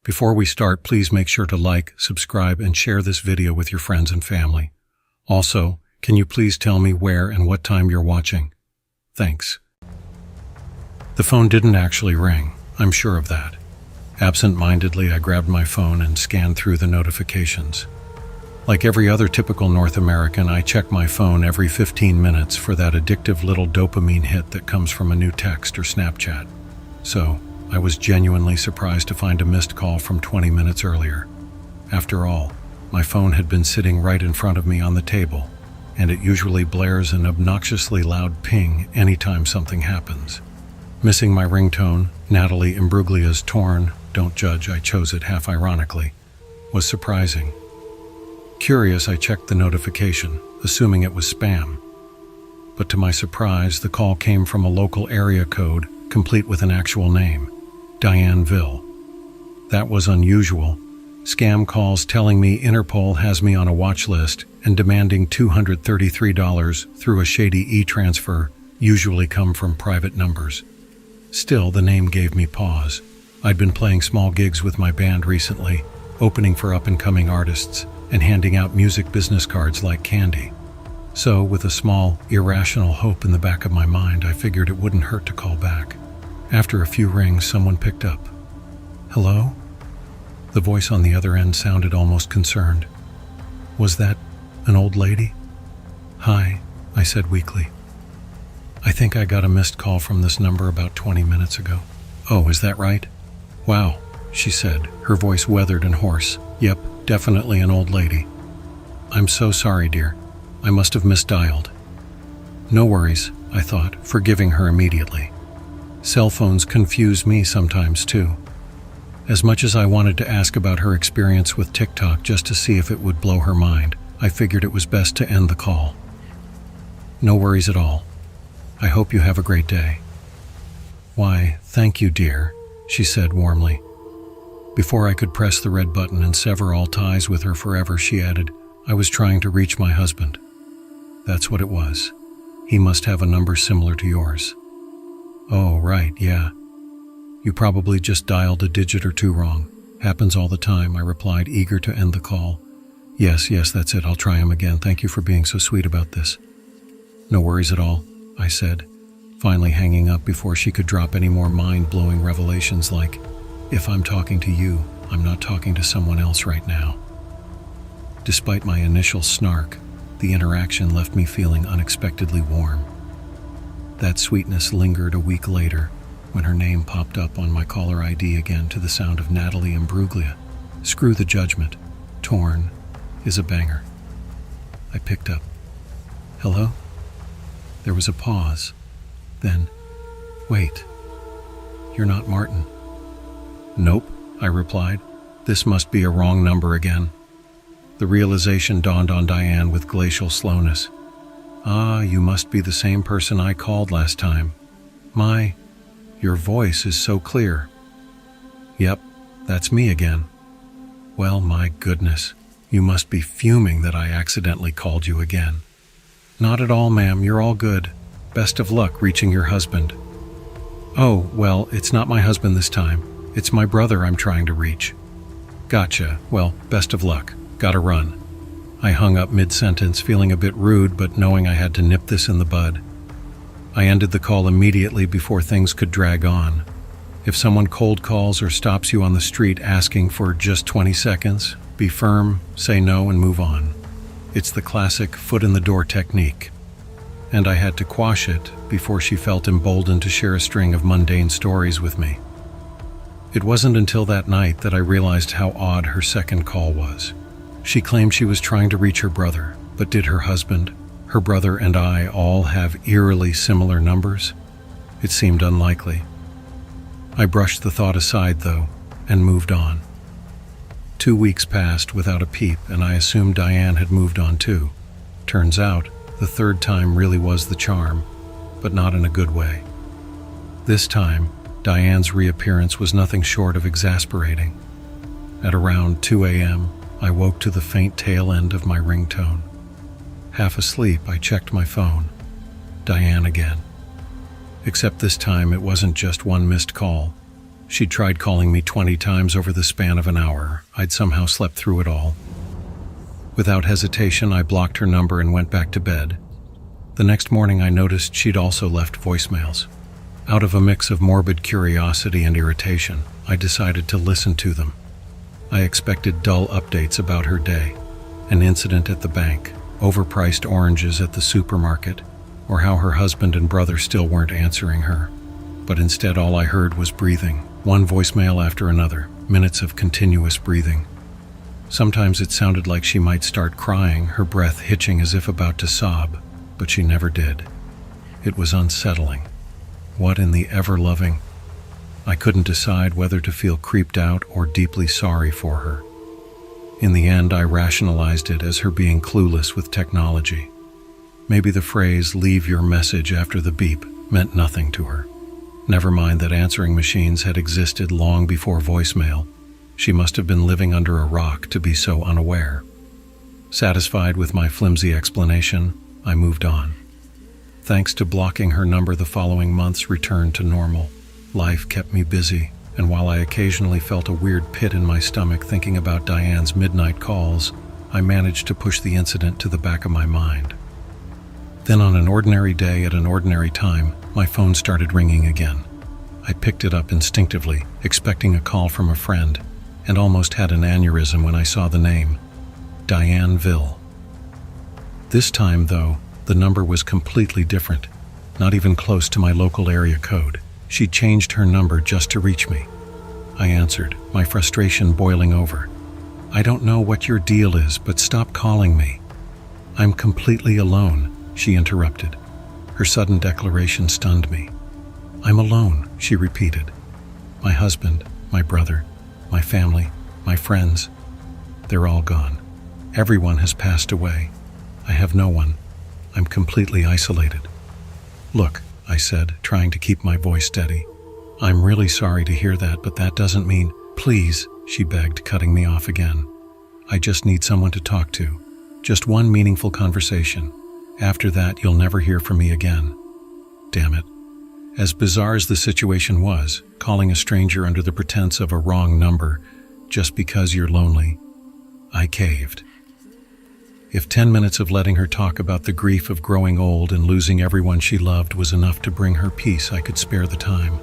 Before we start, please make sure to like, subscribe, and share this video with your friends and family. Also, can you please tell me where and what time you're watching? Thanks. The phone didn't actually ring, I'm sure of that. Absent-mindedly, I grabbed my phone and scanned through the notifications. Like every other typical North American, I check my phone every 15 minutes for that addictive little dopamine hit that comes from a new text or Snapchat. So, I was genuinely surprised to find a missed call from 20 minutes earlier. After all, my phone had been sitting right in front of me on the table, and it usually blares an obnoxiously loud ping anytime something happens. Missing my ringtone, Natalie Imbruglia's Torn, Don't Judge, I chose it half ironically, was surprising. Curious, I checked the notification, assuming it was spam. But to my surprise, the call came from a local area code, complete with an actual name, Diane Vale. That was unusual. Scam calls telling me Interpol has me on a watch list and demanding $233 through a shady e-transfer usually come from private numbers. Still, the name gave me pause. I'd been playing small gigs with my band recently, opening for up-and-coming artists, and handing out music business cards like candy. So, with a small, irrational hope in the back of my mind, I figured it wouldn't hurt to call back. After a few rings, someone picked up. "Hello?" The voice on the other end sounded almost concerned. "Was that an old lady?" "Hi," I said weakly. "I think I got a missed call from this number about 20 minutes ago." "Oh, is that right?" "Wow," she said, her voice weathered and hoarse. "Yep, definitely an old lady." "I'm so sorry, dear. I must have misdialed." "No worries," I thought, forgiving her immediately. Cell phones confuse me sometimes too. As much as I wanted to ask about her experience with TikTok just to see if it would blow her mind, I figured it was best to end the call. "No worries at all. I hope you have a great day." "Why, thank you, dear," she said warmly. Before I could press the red button and sever all ties with her forever, she added, "I was trying to reach my husband." That's what it was. He must have a number similar to yours. "Oh, right, yeah. You probably just dialed a digit or two wrong. Happens all the time," I replied, eager to end the call. Yes, that's it. I'll try him again. Thank you for being so sweet about this." "No worries at all," I said, finally hanging up before she could drop any more mind-blowing revelations like, "If I'm talking to you, I'm not talking to someone else right now." Despite my initial snark, the interaction left me feeling unexpectedly warm. That sweetness lingered a week later, when her name popped up on my caller ID again to the sound of Natalie Imbruglia. Screw the judgment. Torn is a banger. I picked up. "Hello?" There was a pause. Then, "Wait, you're not Martin." "Nope," I replied. "This must be a wrong number again." The realization dawned on Diane with glacial slowness. "Ah, you must be the same person I called last time. Your voice is so clear." "Yep, that's me again." "Well, my goodness, you must be fuming that I accidentally called you again." "Not at all, ma'am, you're all good. Best of luck reaching your husband." "Oh, well, it's not my husband this time. It's my brother I'm trying to reach." "Gotcha. Well, best of luck. Gotta run." I hung up mid-sentence, feeling a bit rude, but knowing I had to nip this in the bud. I ended the call immediately before things could drag on. If someone cold calls or stops you on the street asking for just 20 seconds, be firm, say no, and move on. It's the classic foot-in-the-door technique. And I had to quash it before she felt emboldened to share a string of mundane stories with me. It wasn't until that night that I realized how odd her second call was. She claimed she was trying to reach her brother, but did her husband, her brother, and I all have eerily similar numbers? It seemed unlikely. I brushed the thought aside, though, and moved on. 2 weeks passed without a peep, and I assumed Diane had moved on too. Turns out, the third time really was the charm, but not in a good way. This time, Diane's reappearance was nothing short of exasperating. At around 2 a.m., I woke to the faint tail end of my ringtone. Half asleep, I checked my phone. Diane again. Except this time it wasn't just one missed call. She'd tried calling me 20 times over the span of an hour. I'd somehow slept through it all. Without hesitation, I blocked her number and went back to bed. The next morning, I noticed she'd also left voicemails. Out of a mix of morbid curiosity and irritation, I decided to listen to them. I expected dull updates about her day, an incident at the bank, overpriced oranges at the supermarket, or how her husband and brother still weren't answering her. But instead, all I heard was breathing, one voicemail after another, minutes of continuous breathing. Sometimes it sounded like she might start crying, her breath hitching as if about to sob, but she never did. It was unsettling. What in the ever-loving? I couldn't decide whether to feel creeped out or deeply sorry for her. In the end, I rationalized it as her being clueless with technology. Maybe the phrase, "leave your message after the beep," meant nothing to her. Never mind that answering machines had existed long before voicemail. She must have been living under a rock to be so unaware. Satisfied with my flimsy explanation, I moved on. Thanks to blocking her number, the following months returned to normal. Life kept me busy, and while I occasionally felt a weird pit in my stomach thinking about Diane's midnight calls, I managed to push the incident to the back of my mind. Then on an ordinary day at an ordinary time, my phone started ringing again. I picked it up instinctively, expecting a call from a friend, and almost had an aneurysm when I saw the name, Diane Vale. This time, though, the number was completely different, not even close to my local area code. She'd changed her number just to reach me. I answered, my frustration boiling over. "I don't know what your deal is, but stop calling me." "I'm completely alone," she interrupted. Her sudden declaration stunned me. "I'm alone," she repeated. "My husband, my brother, my family, my friends, they're all gone. Everyone has passed away. I have no one. I'm completely isolated." "Look," I said, trying to keep my voice steady. "I'm really sorry to hear that, but that doesn't mean—" "Please," she begged, cutting me off again. "I just need someone to talk to. Just one meaningful conversation. After that, you'll never hear from me again." Damn it. As bizarre as the situation was, calling a stranger under the pretense of a wrong number just because you're lonely, I caved. If 10 minutes of letting her talk about the grief of growing old and losing everyone she loved was enough to bring her peace, I could spare the time.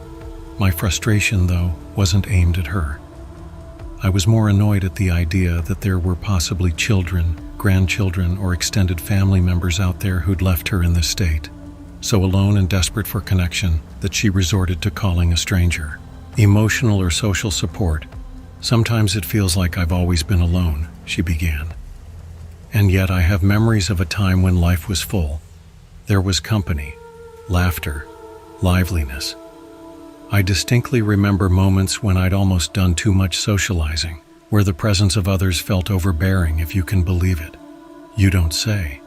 My frustration, though, wasn't aimed at her. I was more annoyed at the idea that there were possibly children, grandchildren, or extended family members out there who'd left her in this state, so alone and desperate for connection that she resorted to calling a stranger. "Emotional or social support. Sometimes it feels like I've always been alone," she began. "And yet I have memories of a time when life was full. There was company, laughter, liveliness. I distinctly remember moments when I'd almost done too much socializing, where the presence of others felt overbearing, if you can believe it." "You don't say."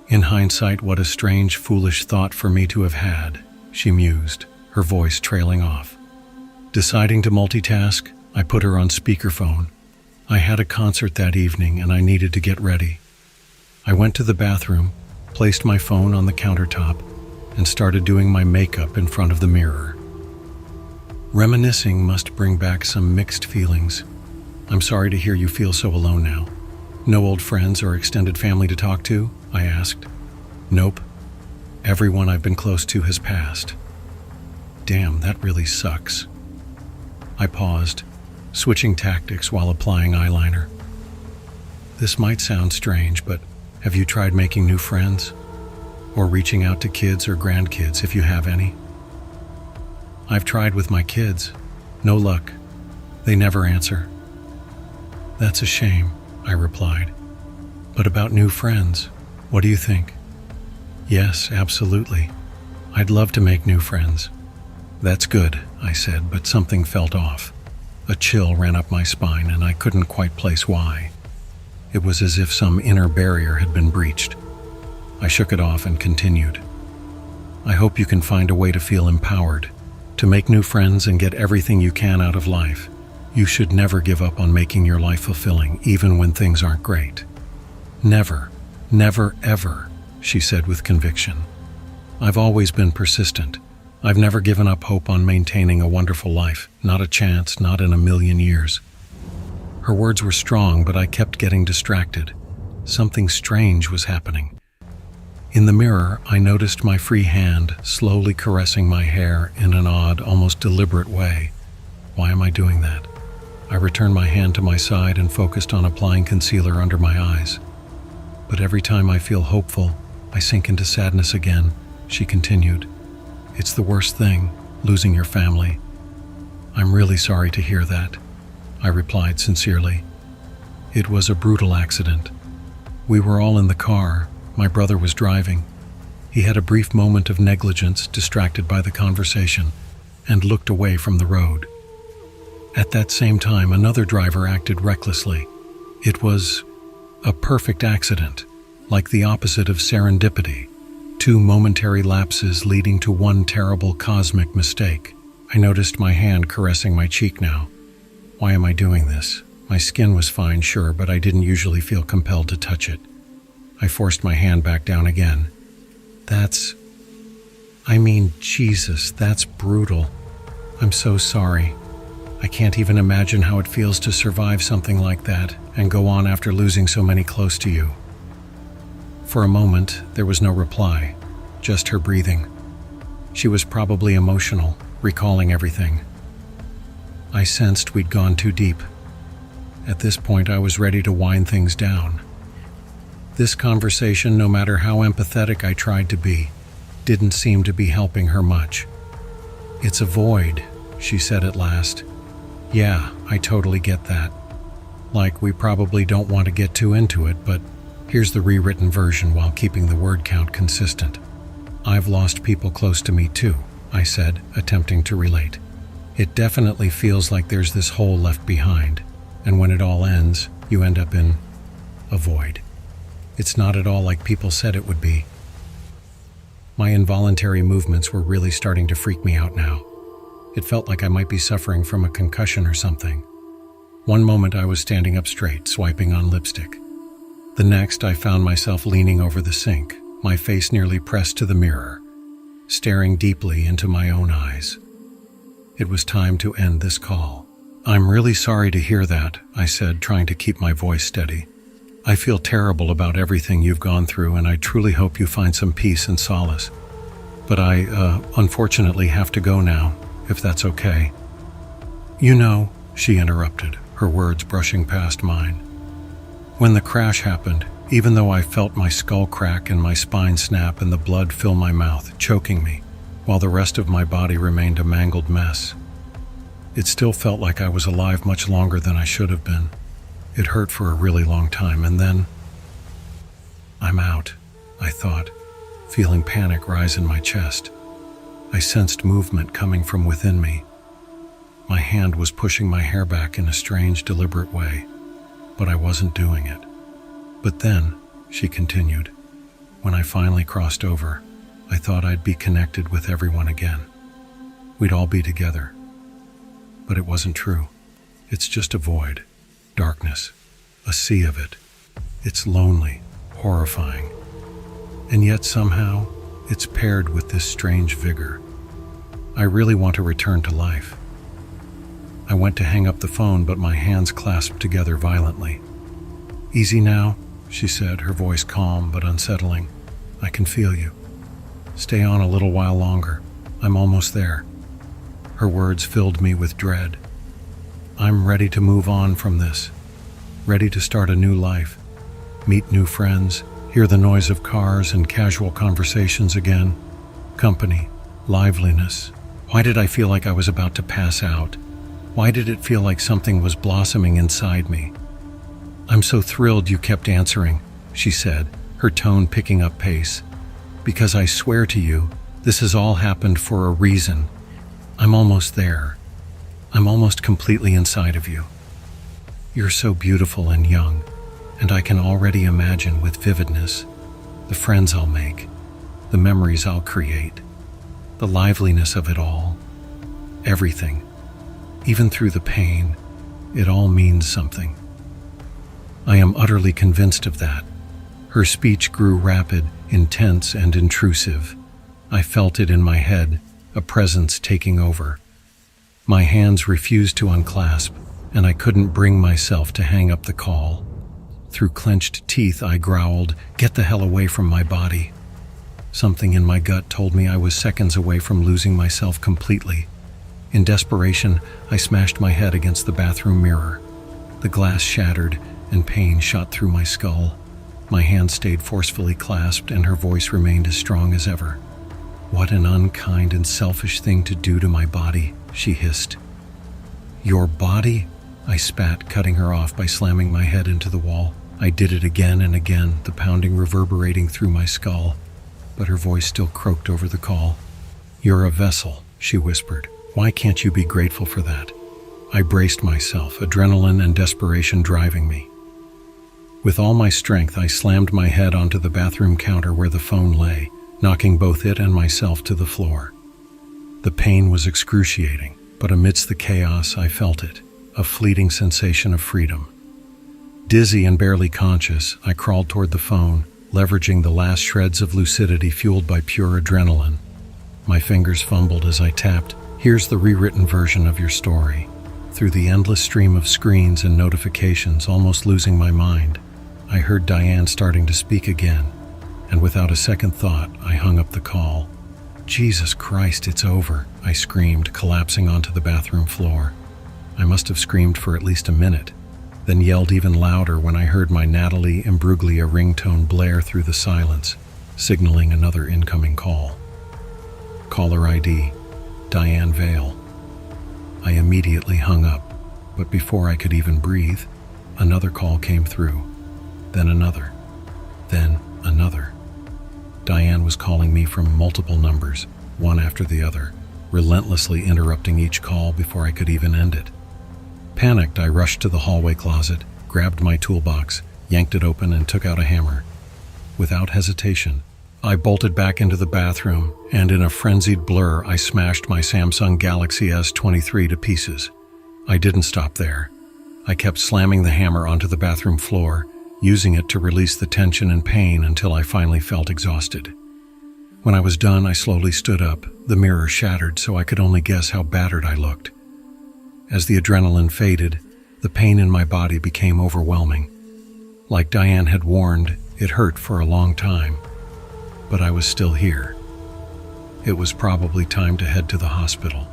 "In hindsight, what a strange, foolish thought for me to have had," she mused, her voice trailing off. Deciding to multitask, I put her on speakerphone. I had a concert that evening and I needed to get ready. I went to the bathroom, placed my phone on the countertop, and started doing my makeup in front of the mirror. Reminiscing must bring back some mixed feelings. "I'm sorry to hear you feel so alone now. No old friends or extended family to talk to?" I asked. "Nope. Everyone I've been close to has passed." "Damn, that really sucks." I paused, switching tactics while applying eyeliner. "This might sound strange, but have you tried making new friends? Or reaching out to kids or grandkids if you have any?" "I've tried with my kids. No luck. They never answer." "That's a shame," I replied. "But about new friends, what do you think?" "Yes, absolutely. I'd love to make new friends." "That's good," I said, but something felt off. A chill ran up my spine, and I couldn't quite place why. It was as if some inner barrier had been breached. I shook it off and continued. "I hope you can find a way to feel empowered, to make new friends and get everything you can out of life. You should never give up on making your life fulfilling, even when things aren't great." "Never, never, ever," she said with conviction. "I've always been persistent, I've never given up hope on maintaining a wonderful life. Not a chance, not in a million years. Her words were strong, but I kept getting distracted. Something strange was happening. In the mirror, I noticed my free hand slowly caressing my hair in an odd, almost deliberate way. Why am I doing that? I returned my hand to my side and focused on applying concealer under my eyes. But every time I feel hopeful, I sink into sadness again, she continued. It's the worst thing, losing your family. I'm really sorry to hear that, I replied sincerely. It was a brutal accident. We were all in the car. My brother was driving. He had a brief moment of negligence, distracted by the conversation, and looked away from the road. At that same time, another driver acted recklessly. It was a perfect accident, like the opposite of serendipity. 2 momentary lapses leading to one terrible cosmic mistake. I noticed my hand caressing my cheek now. Why am I doing this? My skin was fine, sure, but I didn't usually feel compelled to touch it. I forced my hand back down again. Jesus, that's brutal. I'm so sorry. I can't even imagine how it feels to survive something like that and go on after losing so many close to you. For a moment, there was no reply, just her breathing. She was probably emotional, recalling everything. I sensed we'd gone too deep. At this point, I was ready to wind things down. This conversation, no matter how empathetic I tried to be, didn't seem to be helping her much. It's a void, she said at last. Yeah, I totally get that. Like, we probably don't want to get too into it, but here's the rewritten version while keeping the word count consistent. I've lost people close to me too, I said, attempting to relate. It definitely feels like there's this hole left behind, and when it all ends, you end up in a void. It's not at all like people said it would be. My involuntary movements were really starting to freak me out now. It felt like I might be suffering from a concussion or something. One moment I was standing up straight, swiping on lipstick. The next, I found myself leaning over the sink, my face nearly pressed to the mirror, staring deeply into my own eyes. It was time to end this call. I'm really sorry to hear that, I said, trying to keep my voice steady. I feel terrible about everything you've gone through, and I truly hope you find some peace and solace. But I, unfortunately have to go now, if that's okay. You know, she interrupted, her words brushing past mine. When the crash happened, even though I felt my skull crack and my spine snap and the blood fill my mouth, choking me, while the rest of my body remained a mangled mess, it still felt like I was alive much longer than I should have been. It hurt for a really long time, and then I'm out, I thought, feeling panic rise in my chest. I sensed movement coming from within me. My hand was pushing my hair back in a strange, deliberate way, but I wasn't doing it. But then, she continued, when I finally crossed over, I thought I'd be connected with everyone again. We'd all be together. But it wasn't true. It's just a void, darkness, a sea of it. It's lonely, horrifying, and yet somehow it's paired with this strange vigor. I really want to return to life. I went to hang up the phone, but my hands clasped together violently. Easy now, she said, her voice calm but unsettling. I can feel you. Stay on a little while longer. I'm almost there. Her words filled me with dread. I'm ready to move on from this. Ready to start a new life. Meet new friends. Hear the noise of cars and casual conversations again. Company. Liveliness. Why did I feel like I was about to pass out? Why did it feel like something was blossoming inside me? I'm so thrilled you kept answering, she said, her tone picking up pace. Because I swear to you, this has all happened for a reason. I'm almost there. I'm almost completely inside of you. You're so beautiful and young, and I can already imagine with vividness the friends I'll make, the memories I'll create, the liveliness of it all, everything. Even through the pain, it all means something. I am utterly convinced of that. Her speech grew rapid, intense, and intrusive. I felt it in my head, a presence taking over. My hands refused to unclasp, and I couldn't bring myself to hang up the call. Through clenched teeth, I growled, "Get the hell away from my body." Something in my gut told me I was seconds away from losing myself completely. In desperation, I smashed my head against the bathroom mirror. The glass shattered, and pain shot through my skull. My hand stayed forcefully clasped, and her voice remained as strong as ever. "What an unkind and selfish thing to do to my body," she hissed. "Your body?" I spat, cutting her off by slamming my head into the wall. I did it again and again, the pounding reverberating through my skull, but her voice still croaked over the call. "You're a vessel," she whispered. "Why can't you be grateful for that?" I braced myself, adrenaline and desperation driving me. With all my strength, I slammed my head onto the bathroom counter where the phone lay, knocking both it and myself to the floor. The pain was excruciating, but amidst the chaos, I felt it, a fleeting sensation of freedom. Dizzy and barely conscious, I crawled toward the phone, leveraging the last shreds of lucidity fueled by pure adrenaline. My fingers fumbled as I tapped, "Here's the rewritten version of your story." Through the endless stream of screens and notifications, almost losing my mind, I heard Diane starting to speak again, and without a second thought, I hung up the call. "Jesus Christ, it's over," I screamed, collapsing onto the bathroom floor. I must have screamed for at least a minute, then yelled even louder when I heard my Natalie Imbruglia ringtone blare through the silence, signaling another incoming call. Caller ID, Diane Vale. I immediately hung up, but before I could even breathe, another call came through, then another, then another. Diane was calling me from multiple numbers, one after the other, relentlessly interrupting each call before I could even end it. Panicked, I rushed to the hallway closet, grabbed my toolbox, yanked it open, and took out a hammer. Without hesitation, I bolted back into the bathroom, and in a frenzied blur, I smashed my Samsung Galaxy S23 to pieces. I didn't stop there. I kept slamming the hammer onto the bathroom floor, using it to release the tension and pain until I finally felt exhausted. When I was done, I slowly stood up, the mirror shattered so I could only guess how battered I looked. As the adrenaline faded, the pain in my body became overwhelming. Like Diane had warned, it hurt for a long time, but I was still here. It was probably time to head to the hospital.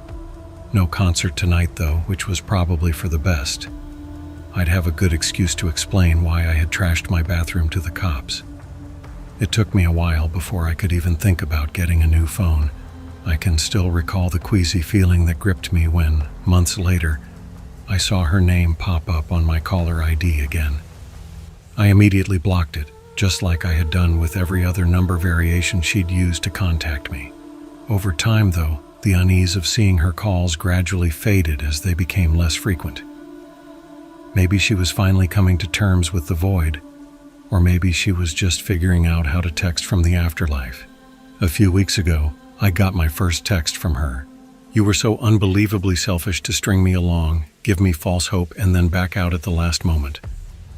No concert tonight, though, which was probably for the best. I'd have a good excuse to explain why I had trashed my bathroom to the cops. It took me a while before I could even think about getting a new phone. I can still recall the queasy feeling that gripped me when, months later, I saw her name pop up on my caller ID again. I immediately blocked it, just like I had done with every other number variation she'd used to contact me. Over time, though, the unease of seeing her calls gradually faded as they became less frequent. Maybe she was finally coming to terms with the void, or maybe she was just figuring out how to text from the afterlife. A few weeks ago, I got my first text from her. "You were so unbelievably selfish to string me along, give me false hope, and then back out at the last moment.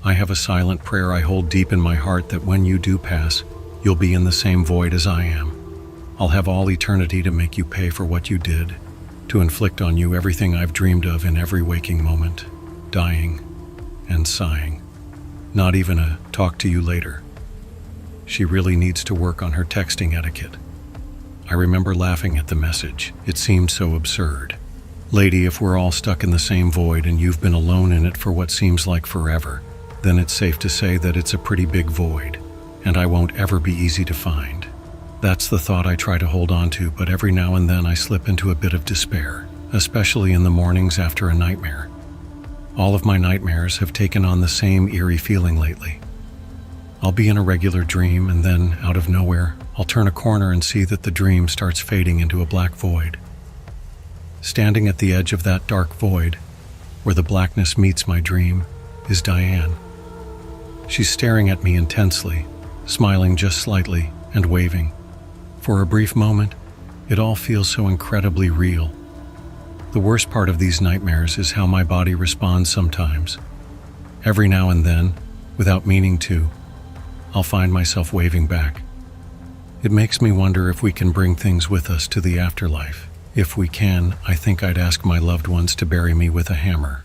I have a silent prayer I hold deep in my heart that when you do pass, you'll be in the same void as I am. I'll have all eternity to make you pay for what you did, to inflict on you everything I've dreamed of in every waking moment, dying and sighing. Not even a talk to you later." She really needs to work on her texting etiquette. I remember laughing at the message. It seemed so absurd. "Lady, if we're all stuck in the same void and you've been alone in it for what seems like forever, then it's safe to say that it's a pretty big void, and I won't ever be easy to find." That's the thought I try to hold on to, but every now and then I slip into a bit of despair, especially in the mornings after a nightmare. All of my nightmares have taken on the same eerie feeling lately. I'll be in a regular dream, and then, out of nowhere, I'll turn a corner and see that the dream starts fading into a black void. Standing at the edge of that dark void, where the blackness meets my dream, is Diane. She's staring at me intensely, smiling just slightly, and waving. For a brief moment, it all feels so incredibly real. The worst part of these nightmares is how my body responds sometimes. Every now and then, without meaning to, I'll find myself waving back. It makes me wonder if we can bring things with us to the afterlife. If we can, I think I'd ask my loved ones to bury me with a hammer.